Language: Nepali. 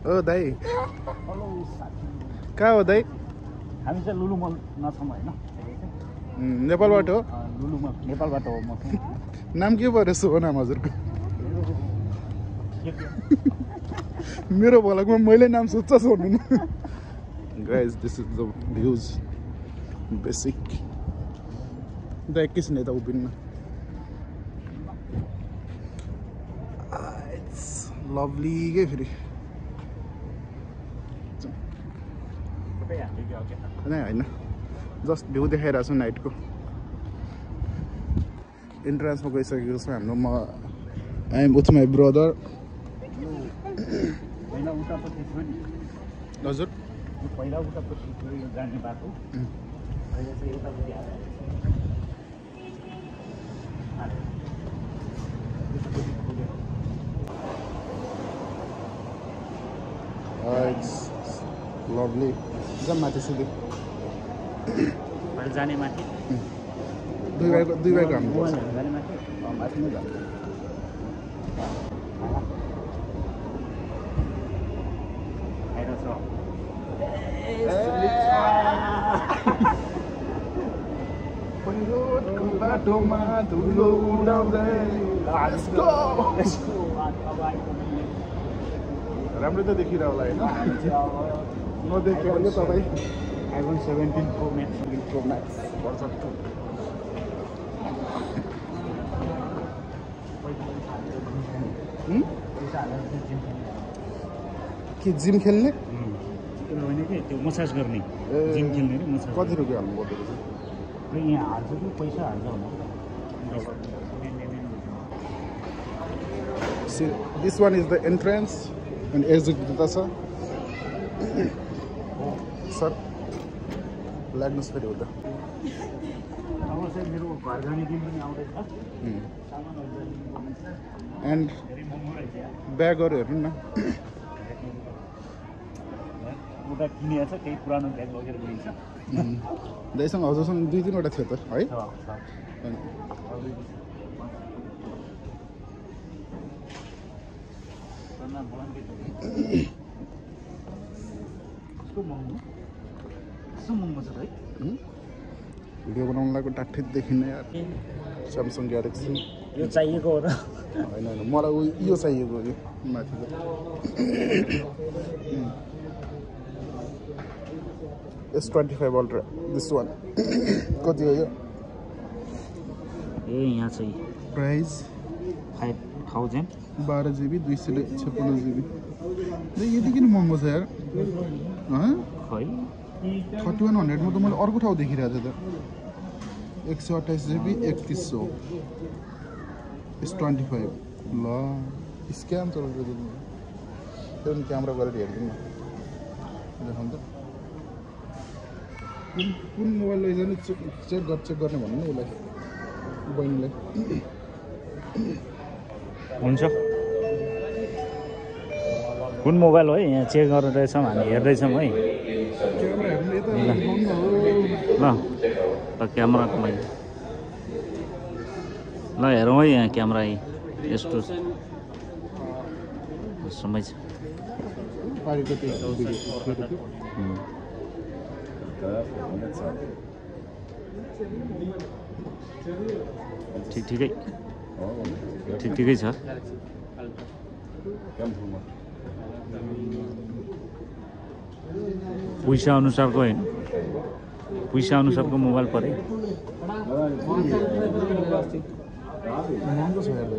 ओ दाइ कहाँ हो दाइ हामी चाहिँ लुलु मल नछौँ होइन नेपालबाट हो लुलु मल नेपालबाट हो म नाम के पऱ्यो शुभ नाम हजुरको मेरो भलकमा मैले नाम सोध्छ सोध्नु न guys this is the views basic the एकैछिन यता उभिन्न इट्स लभली के फेरि होइन जस्ट भ्यू देखाइरहेको छु नाइटको इन्ट्रान्समा गइसकेको छु हाम्रो म I am with my brother हजुर पहिला उतापट्टि जाने बाटो अहिले चाहिँ यतापट्टि इट्स लभली जाम माथि सिधै अहिले जाने माथि दुई भाइको हाम्रो जाने माथि माथि नै जान्छ बाटोमा धुलो उडाउँदै राम्रो त देखिरह होला होइन नदेख्यो भने तपाईँ iPhone 17 Pro Max वर्जन 2 के जिम खेल्ने होइन कि त्यो मसाज गर्ने जिम खेल्ने नि मसाज कति रुपियाँ हाल्नु पर्दो रहेछ यहाँ हाल्छ कि पैसा हाल्छ होला this one is the entrance and exit त्यता छ सर लाग्नुहोस् फेरि उता अब चाहिँ मेरो घर जाने दिन पनि आउँदैछ एन्ड ब्यागहरू हेर्नु न उता किनेको छ केही पुरानो ब्याग लगेर गइन्छ दाइसँग हजुरसँग 2-3वटा थियो त है भिडियो बनाउनु लागि टाठित देखिन्न यार स्यामसङ ग्यालेक्सी यो चाहिएको हो र होइन मलाई यो चाहिएको यो माथिको S25 अल्ट्रा दिस वान कति हो यो ए यहाँ चाहिँ प्राइस 5000 12 GB 256 GB यति किन महँगो छ यार खै 3100 मा त मैले अर्को ठाउँ देखिरहेको थिएँ त 128 GB 3100 S25 ल स्क्याम चलाउँछ त्यो क्यामेरा गरेर हेर्दिउँ न देखाउँ त कुन मोबाइल लैजाने चेक गर्ने भन्नु न उसलाई बहिनीलाई हुन्छ कुन मोबाइल हो यहाँ चेक गर्दैछौँ हामी हेर्दैछौँ है ल क्यामेराको मैले ल हेरौँ है यहाँ क्यामेरा यस्तो समय छ ठिकै छ पैसा अनुसारको होइन पैसा अनुसारको मोबाइल परे महँगो छ यार